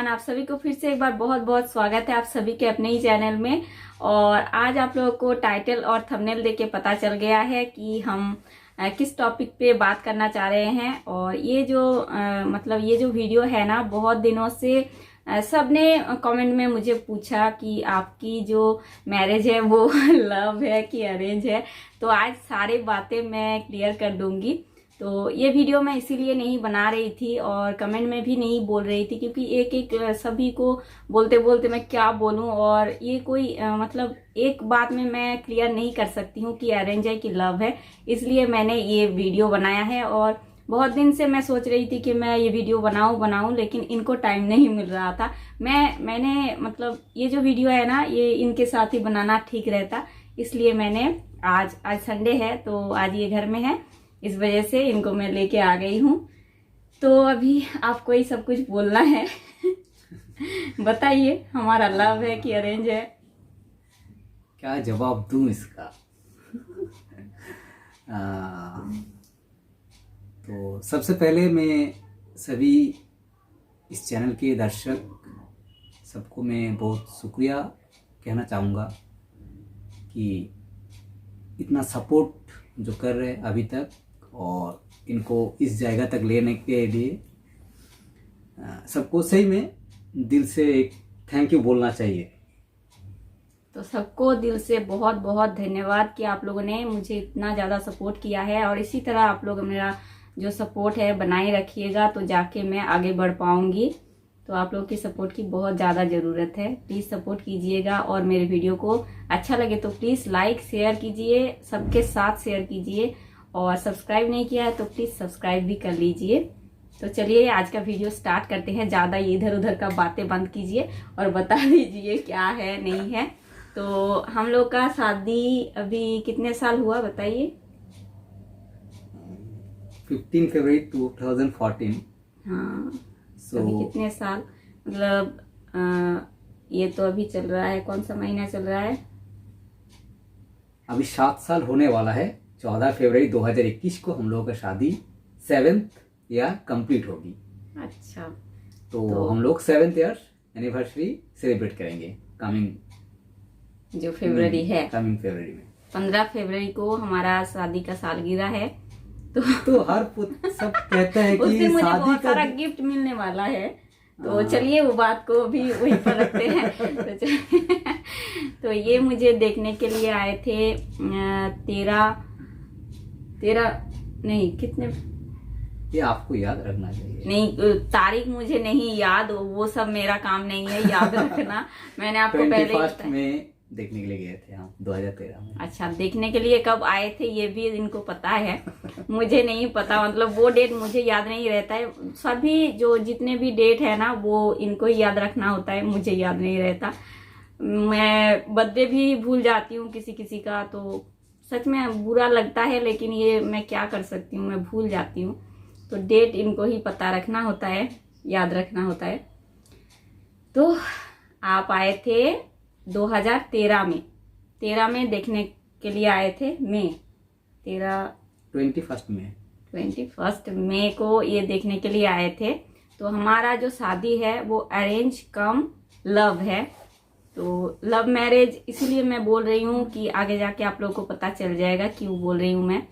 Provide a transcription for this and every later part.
Everyone, आप सभी को फिर से एक बार बहुत बहुत स्वागत है आप सभी के अपने ही चैनल में। और आज आप लोगों को टाइटल और थंबनेल देख के पता चल गया है कि हम किस टॉपिक पे बात करना चाह रहे हैं। और ये जो वीडियो है ना, बहुत दिनों से सबने कमेंट में मुझे पूछा कि आपकी जो मैरिज है वो लव है कि अरेंज है। तो आज सारी बातें मैं क्लियर कर दूंगी। तो ये वीडियो मैं इसीलिए नहीं बना रही थी और कमेंट में भी नहीं बोल रही थी, क्योंकि एक एक सभी को बोलते बोलते मैं क्या बोलूं। और ये कोई एक बात में मैं क्लियर नहीं कर सकती हूँ कि अरेंज है कि लव है, इसलिए मैंने ये वीडियो बनाया है। और बहुत दिन से मैं सोच रही थी कि मैं ये वीडियो बनाऊं, लेकिन इनको टाइम नहीं मिल रहा था। मैंने ये जो वीडियो है ना, ये इनके साथ ही बनाना ठीक रहता, इसलिए मैंने आज संडे है तो आज ये घर में है, इस वजह से इनको मैं लेके आ गई हूँ। तो अभी आपको ही सब कुछ बोलना है। बताइए, हमारा लव है कि अरेंज है? क्या जवाब दूं इसका? तो सबसे पहले मैं सभी इस चैनल के दर्शक सबको मैं बहुत शुक्रिया कहना चाहूँगा कि इतना सपोर्ट जो कर रहे हैं अभी तक, और इनको इस जगह तक लेने के लिए सबको सही में दिल से एक थैंक यू बोलना चाहिए। तो सबको दिल से बहुत बहुत धन्यवाद कि आप लोगों ने मुझे इतना ज़्यादा सपोर्ट किया है। और इसी तरह आप लोग मेरा जो सपोर्ट है बनाए रखिएगा, तो जाके मैं आगे बढ़ पाऊंगी। तो आप लोग की सपोर्ट की बहुत ज़्यादा ज़रूरत है, प्लीज़ सपोर्ट कीजिएगा। और मेरे वीडियो को अच्छा लगे तो प्लीज़ लाइक शेयर कीजिए, सबके साथ शेयर कीजिए। और सब्सक्राइब नहीं किया है तो प्लीज़ सब्सक्राइब भी कर लीजिए। तो चलिए आज का वीडियो स्टार्ट करते हैं। ज़्यादा इधर उधर का बातें बंद कीजिए और बता दीजिए क्या है नहीं है। तो हम लोग का शादी अभी कितने साल हुआ बताइए? 15 फरवरी 2014। हाँ, अभी कितने साल, ये तो अभी चल रहा है, कौन सा महीना चल रहा है? अभी 7 साल होने वाला है। 14 फरवरी 2021 को हम लोगों का शादी 7th ईयर कंप्लीट होगी। अच्छा, तो हम लोग 7th ईयर एनिवर्सरी सेलिब्रेट करेंगे कमिंग जो फरवरी है, कमिंग फरवरी में 15 फरवरी को हमारा शादी का सालगिरह है। तो हर सब कहता है कि उस दिन मुझे शादी बहुत का सारा गिफ्ट मिलने वाला है। तो चलिए वो बात को भी वहीं पर रखते हैं। तो ये मुझे देखने के लिए आए थे 13 नहीं, कितने, ये आपको याद रखना चाहिए। नहीं, तारीख मुझे नहीं याद, वो सब मेरा काम नहीं है याद रखना। मैंने आपको पहले 21 में देखने के लिए गए थे हम 2013 में। अच्छा, देखने के लिए कब आए थे ये भी इनको पता है, मुझे नहीं पता। वो डेट मुझे याद नहीं रहता है। सभी जो जितने भी डेट है ना, वो इनको ही याद रखना होता है, मुझे याद नहीं रहता। मैं बर्थडे भी भूल जाती हूँ किसी किसी का, तो सच में बुरा लगता है, लेकिन ये मैं क्या कर सकती हूँ, मैं भूल जाती हूँ। तो डेट इनको ही पता रखना होता है, याद रखना होता है। तो आप आए थे 2013 में, 13 में देखने के लिए आए थे। मई 21 मई को ये देखने के लिए आए थे। तो हमारा जो शादी है वो अरेंज कम लव है। तो लव मैरिज इसीलिए मैं बोल रही हूँ कि आगे जाके आप लोगों को पता चल जाएगा क्यों बोल रही हूँ मैं।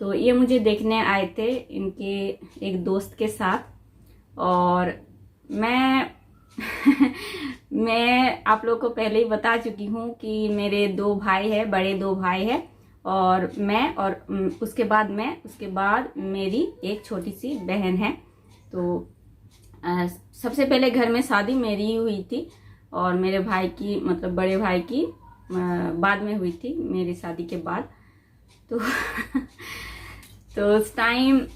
तो ये मुझे देखने आए थे इनके एक दोस्त के साथ। और मैं मैं आप लोगों को पहले ही बता चुकी हूँ कि मेरे 2 भाई है, बड़े 2 भाई है, और मैं, और उसके बाद मेरी एक छोटी सी बहन है। तो सबसे पहले घर में शादी मेरी ही हुई थी, और मेरे भाई की, बड़े भाई की बाद में हुई थी, मेरी शादी के बाद। तो उस टाइम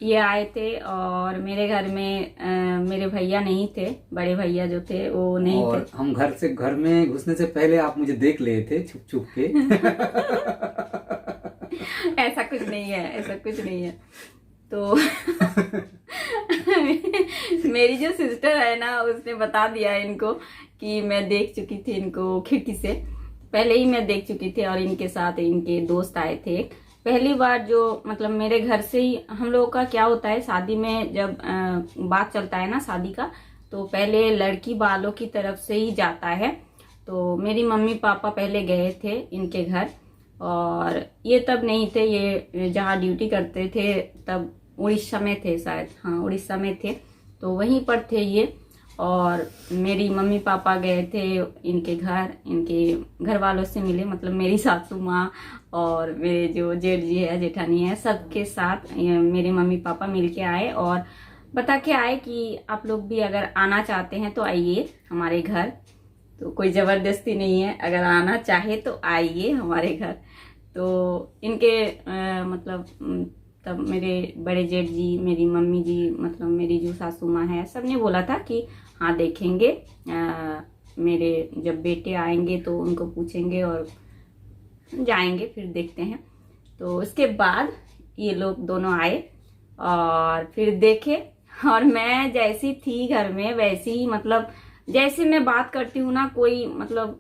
ये आए थे, और मेरे घर में मेरे भैया नहीं थे, बड़े भैया जो थे वो नहीं और थे। हम घर में घुसने से पहले आप मुझे देख लिए थे छुप छुप के। ऐसा कुछ नहीं है, ऐसा कुछ नहीं है। तो मेरी जो सिस्टर है ना, उसने बता दिया इनको कि मैं देख चुकी थी इनको खिड़की से, पहले ही मैं देख चुकी थी। और इनके साथ इनके दोस्त आए थे पहली बार, जो मेरे घर से ही। हम लोगों का क्या होता है, शादी में जब बात चलता है ना शादी का, तो पहले लड़की वालों की तरफ से ही जाता है। तो मेरी मम्मी पापा पहले गए थे इनके घर, और ये तब नहीं थे, ये जहाँ ड्यूटी करते थे तब उड़ीसा में थे शायद, हाँ उड़ीसा में थे, तो वहीं पर थे ये। और मेरी मम्मी पापा गए थे इनके घर वालों से मिले, मतलब मेरी सासू माँ और मेरे जो जेठ जी है जेठानी है सबके साथ मेरे मम्मी पापा मिल के आए और बता के आए कि आप लोग भी अगर आना चाहते हैं तो आइए हमारे घर। तो कोई ज़बरदस्ती नहीं है, अगर आना चाहे तो आइए हमारे घर। तो इनके मतलब तब मेरे बड़े जेठ जी, मेरी मम्मी जी, मतलब मेरी जो सासू माँ है, सबने बोला था कि हाँ देखेंगे, मेरे जब बेटे आएंगे तो उनको पूछेंगे और जाएंगे, फिर देखते हैं। तो उसके बाद ये लोग दोनों आए और फिर देखे, और मैं जैसी थी घर में वैसी ही, मतलब जैसे मैं बात करती हूँ ना, कोई मतलब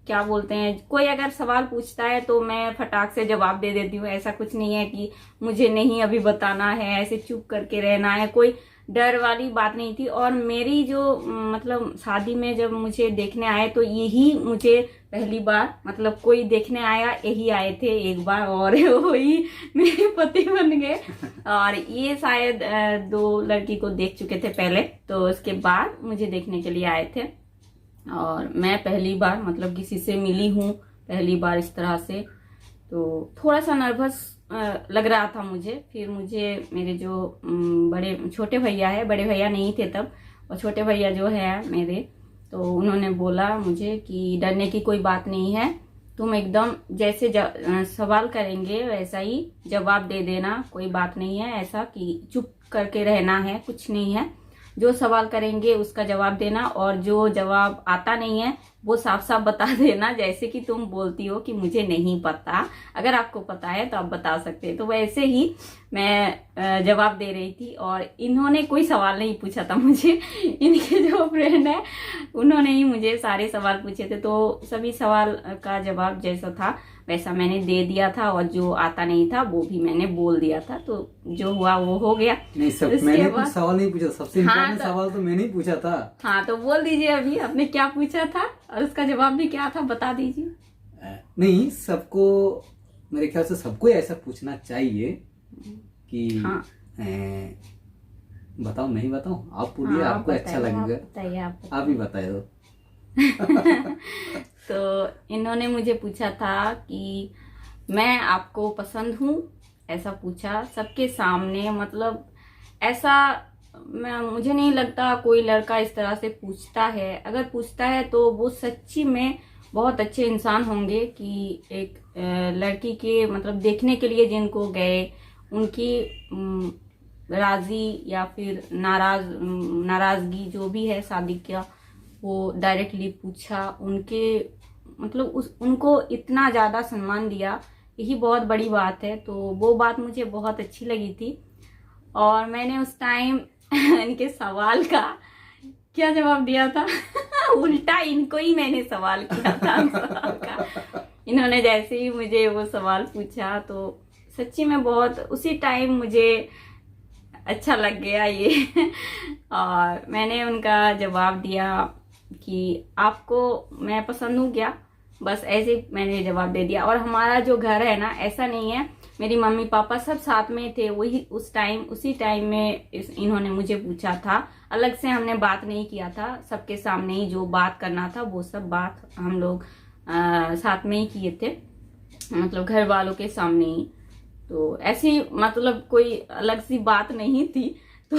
क्या बोलते हैं, कोई अगर सवाल पूछता है तो मैं फटाक से जवाब दे देती हूँ। ऐसा कुछ नहीं है कि मुझे नहीं अभी बताना है, ऐसे चुप करके रहना है, कोई डर वाली बात नहीं थी। और मेरी जो मतलब शादी में जब मुझे देखने आए तो यही मुझे पहली बार, मतलब कोई देखने आया, यही आए थे एक बार, और वही मेरे पति बन गए। और ये शायद 2 लड़की को देख चुके थे पहले, तो उसके बाद मुझे देखने के लिए आए थे। और मैं पहली बार मतलब किसी से मिली हूँ पहली बार इस तरह से, तो थोड़ा सा नर्वस लग रहा था मुझे। फिर मुझे मेरे जो बड़े छोटे भैया है, बड़े भैया नहीं थे तब, और छोटे भैया जो है मेरे, तो उन्होंने बोला मुझे कि डरने की कोई बात नहीं है, तुम एकदम जैसे सवाल करेंगे वैसा ही जवाब दे देना, कोई बात नहीं है ऐसा कि चुप करके रहना है, कुछ नहीं है। जो सवाल करेंगे उसका जवाब देना, और जो जवाब आता नहीं है वो साफ साफ बता देना, जैसे कि तुम बोलती हो कि मुझे नहीं पता, अगर आपको पता है तो आप बता सकते हैं। तो वैसे ही मैं जवाब दे रही थी, और इन्होंने कोई सवाल नहीं पूछा था मुझे, इनके जो फ्रेंड है उन्होंने ही मुझे सारे सवाल पूछे थे। तो सभी सवाल का जवाब जैसा था वैसा मैंने दे दिया था, और जो आता नहीं था वो भी मैंने बोल दिया था। तो जो हुआ वो हो गया। नहीं, सब मैंने कुछ सवाल नहीं पूछा, सबसे इम्पोर्टेंट सवाल तो मैंने ही पूछा था। हाँ तो बोल दीजिए अभी आपने क्या पूछा था और उसका जवाब भी क्या था, बता दीजिए। नहीं, सबको मेरे ख्याल से सबको ऐसा पूछना चाहिए कि हाँ बताओ, मैं ही बताऊं, आप पूछिए, हाँ, आपको अच्छा लगेगा, बताइए आप ही बताए दो। तो इन्होंने मुझे पूछा था कि मैं आपको पसंद हूँ, ऐसा पूछा सबके सामने। मतलब ऐसा मुझे नहीं लगता कोई लड़का इस तरह से पूछता है, अगर पूछता है तो वो सच्ची में बहुत अच्छे इंसान होंगे कि एक लड़की के मतलब देखने के लिए जिनको गए, उनकी राजी या फिर नाराजगी जो भी है शादी का, वो डायरेक्टली पूछा, उनके मतलब उनको इतना ज़्यादा सम्मान दिया, यही बहुत बड़ी बात है। तो वो बात मुझे बहुत अच्छी लगी थी। और मैंने उस टाइम इनके सवाल का क्या जवाब दिया था उल्टा इनको ही मैंने सवाल किया था सवाल का। इन्होंने जैसे ही मुझे वो सवाल पूछा तो सच्ची में बहुत उसी टाइम मुझे अच्छा लग गया ये। और मैंने उनका जवाब दिया कि आपको मैं पसंद हूँ क्या, बस ऐसे मैंने जवाब दे दिया। और हमारा जो घर है ना, ऐसा नहीं है, मेरी मम्मी पापा सब साथ में थे, वही उसी टाइम में इन्होंने मुझे पूछा था, अलग से हमने बात नहीं किया था, सबके सामने ही जो बात करना था वो सब बात हम लोग साथ में ही किए थे, मतलब घर वालों के सामने ही। तो ऐसी मतलब कोई अलग सी बात नहीं थी, तो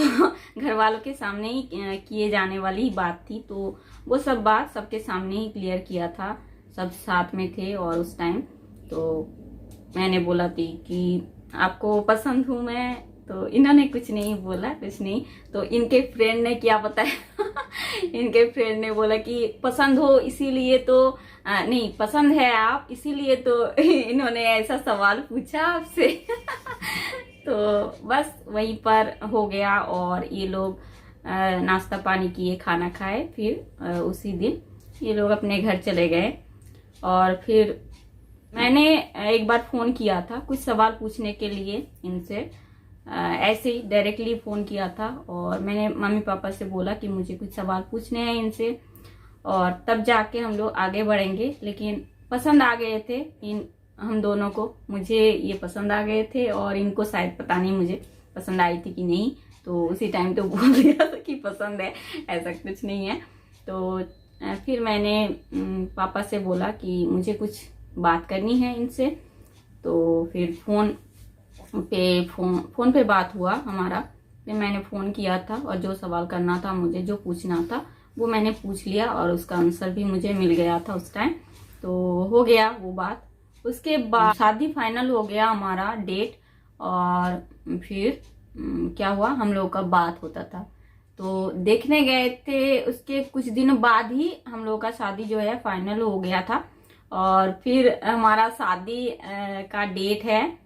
घर वालों के सामने ही किए जाने वाली ही बात थी। तो वो सब बात सबके सामने ही क्लियर किया था, सब साथ में थे। और उस टाइम तो मैंने बोला थी कि आपको पसंद हूँ मैं, तो इन्होंने कुछ नहीं बोला, कुछ नहीं। तो इनके फ्रेंड ने क्या बताया इनके फ्रेंड ने बोला कि पसंद हो इसीलिए तो नहीं, पसंद है आप इसीलिए तो इन्होंने ऐसा सवाल पूछा आपसे तो बस वहीं पर हो गया। और ये लोग नाश्ता पानी किए, खाना खाए, फिर उसी दिन ये लोग अपने घर चले गए। और फिर मैंने एक बार फोन किया था कुछ सवाल पूछने के लिए इनसे, ऐसे ही डायरेक्टली फ़ोन किया था और मैंने मम्मी पापा से बोला कि मुझे कुछ सवाल पूछने हैं इनसे और तब जाके हम लोग आगे बढ़ेंगे। लेकिन पसंद आ गए थे इन हम दोनों को, मुझे ये पसंद आ गए थे और इनको शायद पता नहीं मुझे पसंद आई थी कि नहीं, तो उसी टाइम तो बोल दिया था कि पसंद है, ऐसा कुछ नहीं है। तो फिर मैंने पापा से बोला कि मुझे कुछ बात करनी है इनसे। तो फिर फ़ोन पे बात हुआ हमारा। फिर मैंने फ़ोन किया था और जो सवाल करना था मुझे, जो पूछना था वो मैंने पूछ लिया और उसका आंसर भी मुझे मिल गया था उस टाइम। तो हो गया वो बात। उसके बाद शादी फाइनल हो गया हमारा डेट। और फिर क्या हुआ, हम लोगों का बात होता था तो देखने गए थे। उसके कुछ दिनों बाद ही हम लोगों का शादी जो है फाइनल हो गया था। और फिर हमारा शादी का डेट है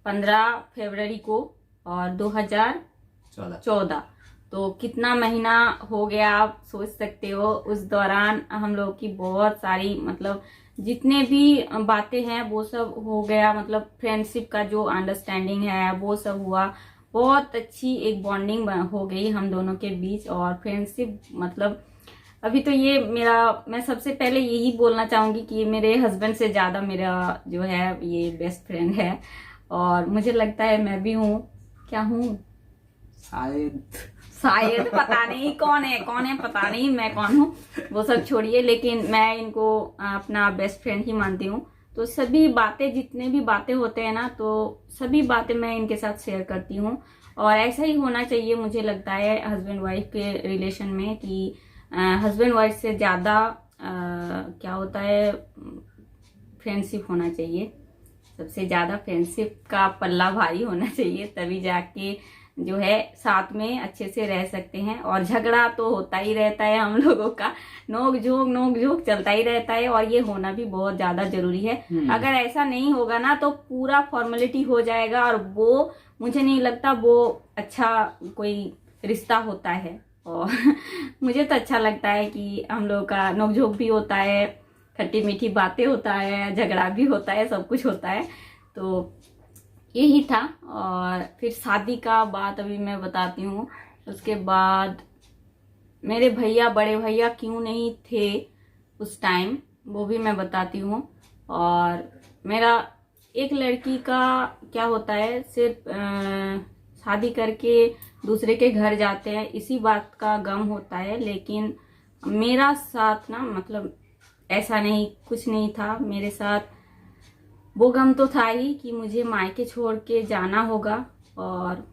15 फरवरी को और 2014। तो कितना महीना हो गया आप सोच सकते हो। उस दौरान हम लोग की बहुत सारी मतलब जितने भी बातें हैं वो सब हो गया। मतलब फ्रेंडशिप का जो अंडरस्टैंडिंग है वो सब हुआ। बहुत अच्छी एक बॉन्डिंग हो गई हम दोनों के बीच। और फ्रेंडशिप मतलब अभी तो ये मैं सबसे पहले यही बोलना चाहूंगी कि मेरे हस्बैंड से ज्यादा मेरा जो है ये बेस्ट फ्रेंड है। और मुझे लगता है मैं भी हूँ, क्या हूँ शायद पता नहीं कौन है पता नहीं मैं कौन हूँ, वो सब छोड़िए। लेकिन मैं इनको अपना बेस्ट फ्रेंड ही मानती हूँ। तो सभी बातें, जितने भी बातें होते हैं ना, तो सभी बातें मैं इनके साथ शेयर करती हूँ। और ऐसा ही होना चाहिए मुझे लगता है हस्बैंड वाइफ के रिलेशन में, कि हस्बैंड वाइफ से ज्यादा क्या होता है, फ्रेंडशिप होना चाहिए। सबसे ज्यादा फ्रेंडशिप का पल्ला भारी होना चाहिए, तभी जाके जो है साथ में अच्छे से रह सकते हैं। और झगड़ा तो होता ही रहता है हम लोगों का, नोक झोंक चलता ही रहता है और ये होना भी बहुत ज्यादा जरूरी है। अगर ऐसा नहीं होगा ना तो पूरा फॉर्मेलिटी हो जाएगा और वो मुझे नहीं लगता वो अच्छा कोई रिश्ता होता है। और मुझे तो अच्छा लगता है कि हम लोगों का नोक झोंक भी होता है, खट्टी मीठी बातें होता है, झगड़ा भी होता है, सब कुछ होता है। तो यही था। और फिर शादी का बात अभी मैं बताती हूँ। उसके बाद मेरे भैया, बड़े भैया क्यों नहीं थे उस टाइम, वो भी मैं बताती हूँ। और मेरा एक लड़की का क्या होता है, सिर्फ शादी करके दूसरे के घर जाते हैं इसी बात का गम होता है। लेकिन मेरा साथ ना मतलब ऐसा नहीं, कुछ नहीं था मेरे साथ। वो गम तो था ही कि मुझे मायके छोड़ के जाना होगा और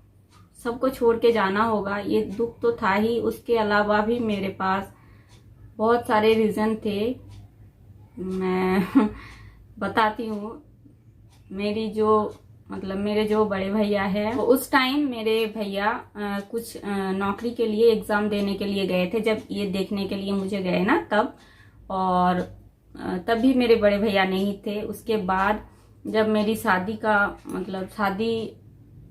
सबको छोड़ के जाना होगा, ये दुख तो था ही। उसके अलावा भी मेरे पास बहुत सारे रीजन थे, मैं बताती हूँ। मेरे जो बड़े भैया है, तो उस टाइम मेरे भैया कुछ नौकरी के लिए एग्जाम देने के लिए गए थे, जब ये देखने के लिए मुझे गए ना तब। और तभी मेरे बड़े भैया नहीं थे। उसके बाद जब मेरी शादी का मतलब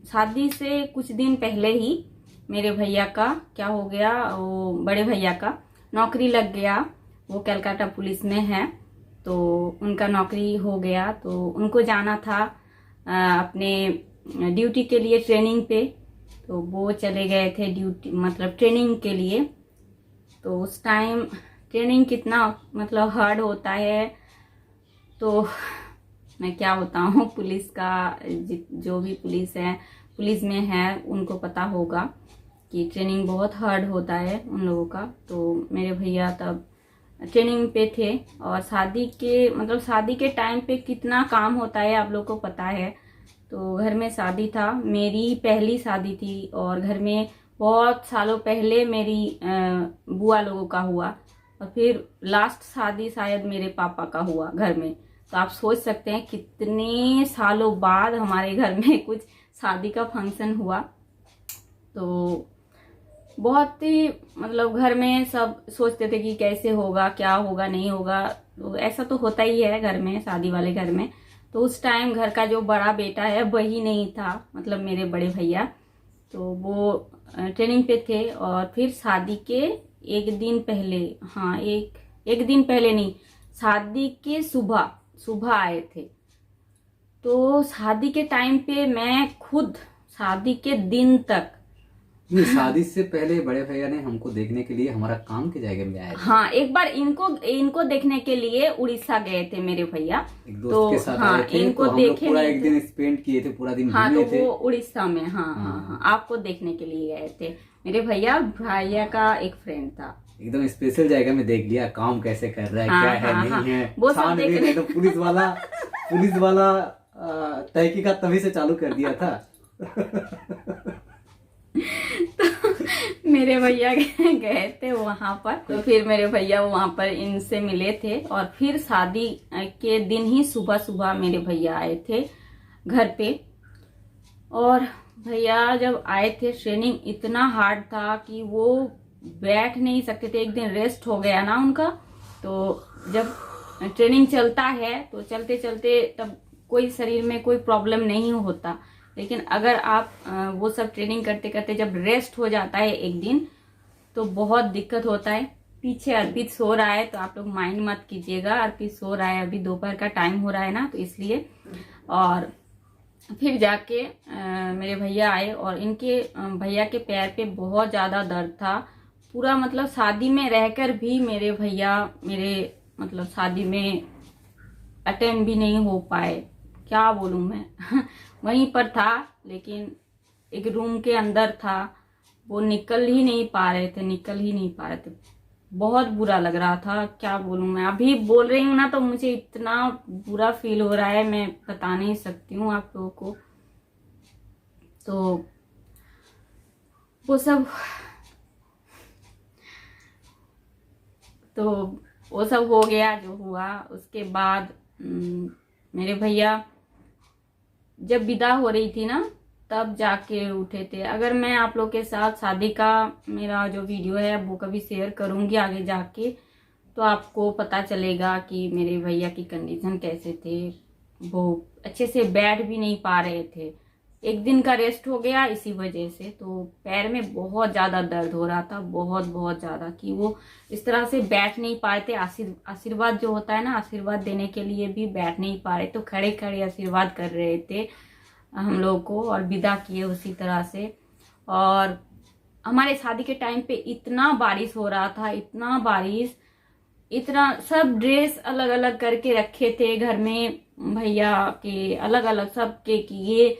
शादी से कुछ दिन पहले ही मेरे भैया का क्या हो गया, वो बड़े भैया का नौकरी लग गया। वो कलकत्ता पुलिस में है, तो उनका नौकरी हो गया। तो उनको जाना था अपने ड्यूटी के लिए, ट्रेनिंग पे। तो वो चले गए थे ड्यूटी मतलब ट्रेनिंग के लिए। तो उस टाइम ट्रेनिंग कितना मतलब हार्ड होता है, तो मैं क्या बताऊं, पुलिस का जो भी पुलिस में है उनको पता होगा कि ट्रेनिंग बहुत हार्ड होता है उन लोगों का। तो मेरे भैया तब ट्रेनिंग पे थे। और शादी के टाइम पे कितना काम होता है आप लोग को पता है। तो घर में शादी था, मेरी पहली शादी थी और घर में बहुत सालों पहले मेरी बुआ लोगों का हुआ और फिर लास्ट शादी शायद मेरे पापा का हुआ घर में। तो आप सोच सकते हैं कितने सालों बाद हमारे घर में कुछ शादी का फंक्शन हुआ। तो बहुत ही मतलब घर में सब सोचते थे कि कैसे होगा, क्या होगा, नहीं होगा। तो ऐसा तो होता ही है घर में, शादी वाले घर में। तो उस टाइम घर का जो बड़ा बेटा है वही नहीं था, मतलब मेरे बड़े भैया। तो वो ट्रेनिंग पे थे। और फिर शादी के एक दिन पहले, हाँ एक दिन पहले नहीं, शादी के सुबह आए थे। तो शादी के टाइम पे मैं खुद शादी के दिन तक। नहीं, शादी से पहले बड़े भैया ने हमको देखने के लिए हमारा काम के जगह में आए थे। हाँ, एक बार इनको देखने के लिए उड़ीसा गए थे मेरे भैया। एक दोस्त के साथ आए थे, इनको तो हम लोग देखे पूरा नहीं एक थे। दिन स्पेंड किए थे, पूरा दिन हाँ, घूमे तो थे। वो उड़ीसा में, हाँ, आपको देखने के लिए गए थे। मेरे भैया का एक फ्रेंड था। एकदम स्पेशल जगह में देख लिया काम कैसे कर रहा है, हाँ, क्या है हाँ, नहीं हाँ, है, वो सब छानबीन देख रहे। एकदम पुलिस वाला तहकीकात तभी से चालू कर दिया था। तो मेरे भैया गए थे वहां पर, तो फिर मेरे भैया वहां पर इनसे मिले थे, और फिर शादी के दिन ही सुबह सुबह मेरे भैया आए थे घर पे। और भैया जब आए थे, ट्रेनिंग इतना हार्ड था कि वो बैठ नहीं सकते थे। एक दिन रेस्ट हो गया ना उनका। तो जब ट्रेनिंग चलता है तो चलते चलते तब कोई शरीर में कोई प्रॉब्लम नहीं होता, लेकिन अगर आप वो सब ट्रेनिंग करते करते जब रेस्ट हो जाता है एक दिन, तो बहुत दिक्कत होता है। पीछे अर्पित सो रहा है, तो आप लोग माइंड मत कीजिएगा, अर्पित सो रहा है, अभी दोपहर का टाइम हो रहा है ना, तो इसलिए। और फिर जाके मेरे भैया आए, और इनके भैया के पैर पे बहुत ज्यादा दर्द था पूरा। मतलब शादी में रहकर भी मेरे भैया मतलब शादी में अटेंड भी नहीं हो पाए, क्या बोलूं मैं। वहीं पर था, लेकिन एक रूम के अंदर था, वो निकल ही नहीं पा रहे थे। बहुत बुरा लग रहा था, क्या बोलूं मैं। अभी बोल रही हूँ ना तो मुझे इतना बुरा फील हो रहा है, मैं बता नहीं सकती हूँ आप लोगों को। तो वो सब हो गया जो हुआ। उसके बाद मेरे भैया जब विदा हो रही थी ना, तब जाके उठे थे। अगर मैं आप लोग के साथ शादी का मेरा जो वीडियो है वो कभी शेयर करूंगी आगे जाके, तो आपको पता चलेगा कि मेरे भैया की कंडीशन कैसे थे। वो अच्छे से बैठ भी नहीं पा रहे थे, एक दिन का रेस्ट हो गया इसी वजह से। तो पैर में बहुत ज्यादा दर्द हो रहा था, बहुत बहुत ज्यादा, कि वो इस तरह से बैठ नहीं पा रहे थे। आशीर्वाद जो होता है ना, आशीर्वाद देने के लिए भी बैठ नहीं पा रहे, तो खड़े खड़े आशीर्वाद कर रहे थे हम लोग को, और विदा किए उसी तरह से। और हमारे शादी के टाइम पे इतना बारिश हो रहा था, इतना बारिश, इतना सब ड्रेस अलग अलग करके रखे थे घर में भैया के, अलग अलग सबके, कि ये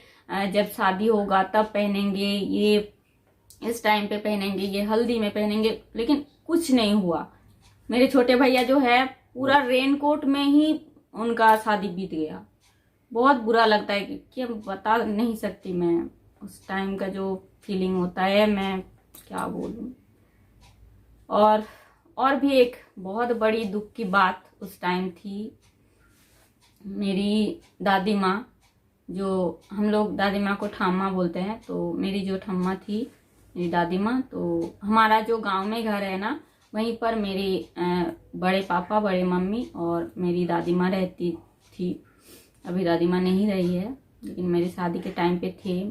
जब शादी होगा तब पहनेंगे, ये इस टाइम पे पहनेंगे, ये हल्दी में पहनेंगे, लेकिन कुछ नहीं हुआ। मेरे छोटे भैया जो है पूरा रेनकोट में ही उनका शादी बीत गया। बहुत बुरा लगता है कि अब बता नहीं सकती मैं उस टाइम का जो फीलिंग होता है, मैं क्या बोलूं। और भी एक बहुत बड़ी दुख की बात उस टाइम थी। मेरी दादी माँ, जो हम लोग दादी माँ को ठाम्मा बोलते हैं, तो मेरी जो ठम्मा थी, मेरी दादी माँ, तो हमारा जो गांव में घर है ना, वहीं पर मेरे बड़े पापा, बड़े मम्मी और मेरी दादी माँ रहती थी। अभी दादी माँ नहीं रही है, लेकिन मेरी शादी के टाइम पे थे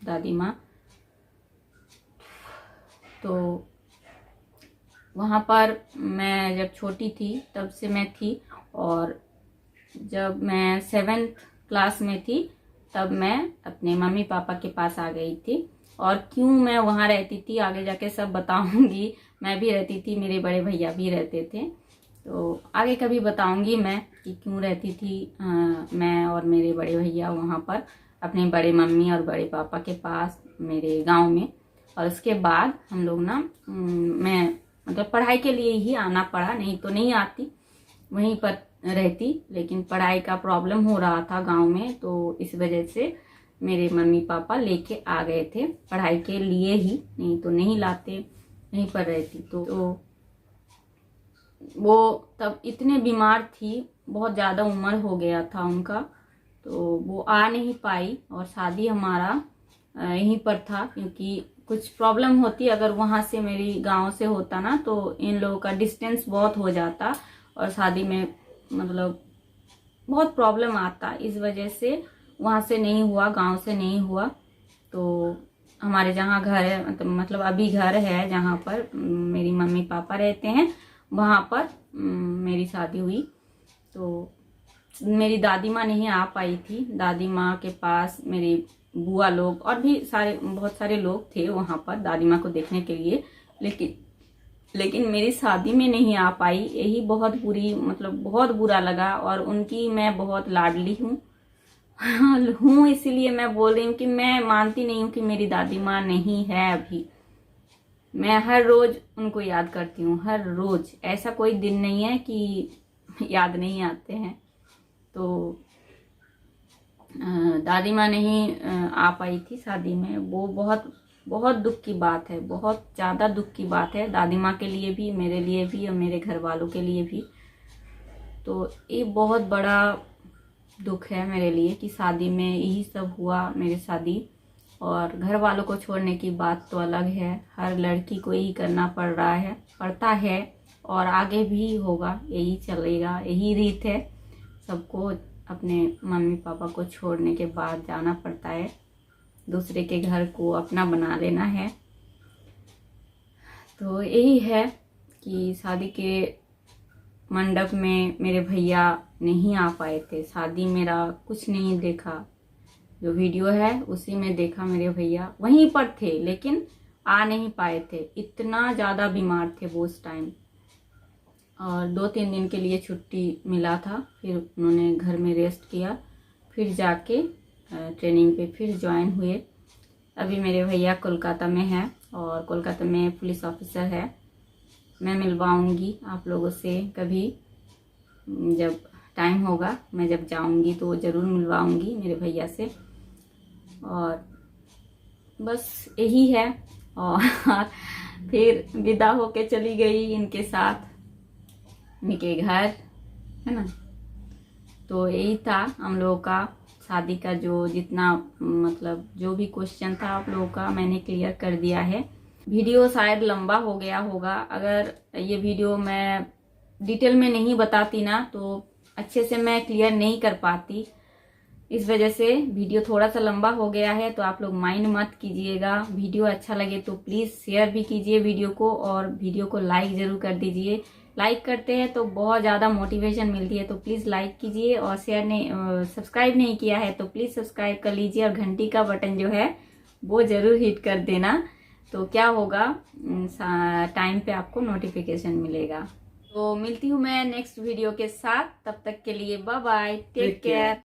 दादी माँ। तो वहाँ पर मैं जब छोटी थी तब से मैं थी, और जब मैं 7th क्लास में थी तब मैं अपने मम्मी पापा के पास आ गई थी। और क्यों मैं वहाँ रहती थी आगे जाके सब बताऊंगी। मैं भी रहती थी, मेरे बड़े भैया भी रहते थे, तो आगे कभी बताऊंगी मैं कि क्यों रहती थी मैं और मेरे बड़े भैया वहाँ पर अपने बड़े मम्मी और बड़े पापा के पास मेरे गांव में। और उसके बाद हम लोग ना मैं मतलब पढ़ाई के लिए ही आना पड़ा, नहीं तो नहीं आती, वहीं पर रहती, लेकिन पढ़ाई का प्रॉब्लम हो रहा था गांव में, तो इस वजह से मेरे मम्मी पापा लेके आ गए थे पढ़ाई के लिए ही, नहीं तो नहीं लाते, यहीं पर रहती। तो वो तब इतने बीमार थी, बहुत ज़्यादा उम्र हो गया था उनका, तो वो आ नहीं पाई। और शादी हमारा यहीं पर था, क्योंकि कुछ प्रॉब्लम होती अगर वहाँ से मेरी गांव से होता ना, तो इन लोगों का डिस्टेंस बहुत हो जाता और शादी में मतलब बहुत प्रॉब्लम आता। इस वजह से वहाँ से नहीं हुआ, गांव से नहीं हुआ। तो हमारे जहाँ घर है, मतलब अभी घर है जहाँ पर मेरी मम्मी पापा रहते हैं, वहाँ पर मेरी शादी हुई। तो मेरी दादी माँ नहीं आ पाई थी, दादी माँ के पास मेरी बुआ लोग और भी बहुत सारे लोग थे वहाँ पर दादी माँ को देखने के लिए, लेकिन मेरी शादी में नहीं आ पाई। यही बहुत बुरी मतलब बहुत बुरा लगा। और उनकी मैं बहुत लाडली हूँ इसीलिए मैं बोल रही हूँ कि मैं मानती नहीं हूँ कि मेरी दादी माँ नहीं है अभी। मैं हर रोज उनको याद करती हूँ, हर रोज। ऐसा कोई दिन नहीं है कि याद नहीं आते हैं। तो दादी माँ नहीं आ पाई थी शादी में, वो बहुत बहुत दुख की बात है, बहुत ज़्यादा दुख की बात है दादी माँ के लिए भी, मेरे लिए भी और मेरे घर वालों के लिए भी। तो ये बहुत बड़ा दुख है मेरे लिए कि शादी में यही सब हुआ मेरी शादी। और घर वालों को छोड़ने की बात तो अलग है, हर लड़की को यही करना पड़ता है और आगे भी होगा, यही चलेगा, यही रीत है। सबको अपने मम्मी पापा को छोड़ने के बाद जाना पड़ता है, दूसरे के घर को अपना बना लेना है। तो यही है कि शादी के मंडप में मेरे भैया नहीं आ पाए थे। शादी मेरा कुछ नहीं देखा, जो वीडियो है उसी में देखा। मेरे भैया वहीं पर थे लेकिन आ नहीं पाए थे, इतना ज़्यादा बीमार थे वो उस टाइम। और 2-3 दिन के लिए छुट्टी मिला था, फिर उन्होंने घर में रेस्ट किया, फिर जाके ट्रेनिंग पे फिर ज्वाइन हुए। अभी मेरे भैया कोलकाता में है और कोलकाता में पुलिस ऑफिसर है। मैं मिलवाऊंगी आप लोगों से कभी, जब टाइम होगा, मैं जब जाऊंगी तो ज़रूर मिलवाऊंगी मेरे भैया से। और बस यही है। और फिर विदा होके चली गई इनके साथ इनके घर, है ना। तो यही था हम लोगों का शादी का जो जितना मतलब जो भी क्वेश्चन था आप लोगों का मैंने क्लियर कर दिया है। वीडियो शायद लंबा हो गया होगा, अगर ये वीडियो मैं डिटेल में नहीं बताती ना तो अच्छे से मैं क्लियर नहीं कर पाती। इस वजह से वीडियो थोड़ा सा लंबा हो गया है, तो आप लोग माइंड मत कीजिएगा। वीडियो अच्छा लगे तो प्लीज़ शेयर भी कीजिए वीडियो को, और वीडियो को लाइक ज़रूर कर दीजिए। लाइक करते हैं तो बहुत ज़्यादा मोटिवेशन मिलती है, तो प्लीज़ लाइक कीजिए। और शेयर नहीं सब्सक्राइब नहीं किया है तो प्लीज़ सब्सक्राइब कर लीजिए, और घंटी का बटन जो है वो ज़रूर हिट कर देना। तो क्या होगा, टाइम पे आपको नोटिफिकेशन मिलेगा। तो मिलती हूँ मैं नेक्स्ट वीडियो के साथ, तब तक के लिए बाय बाय, टेक केयर।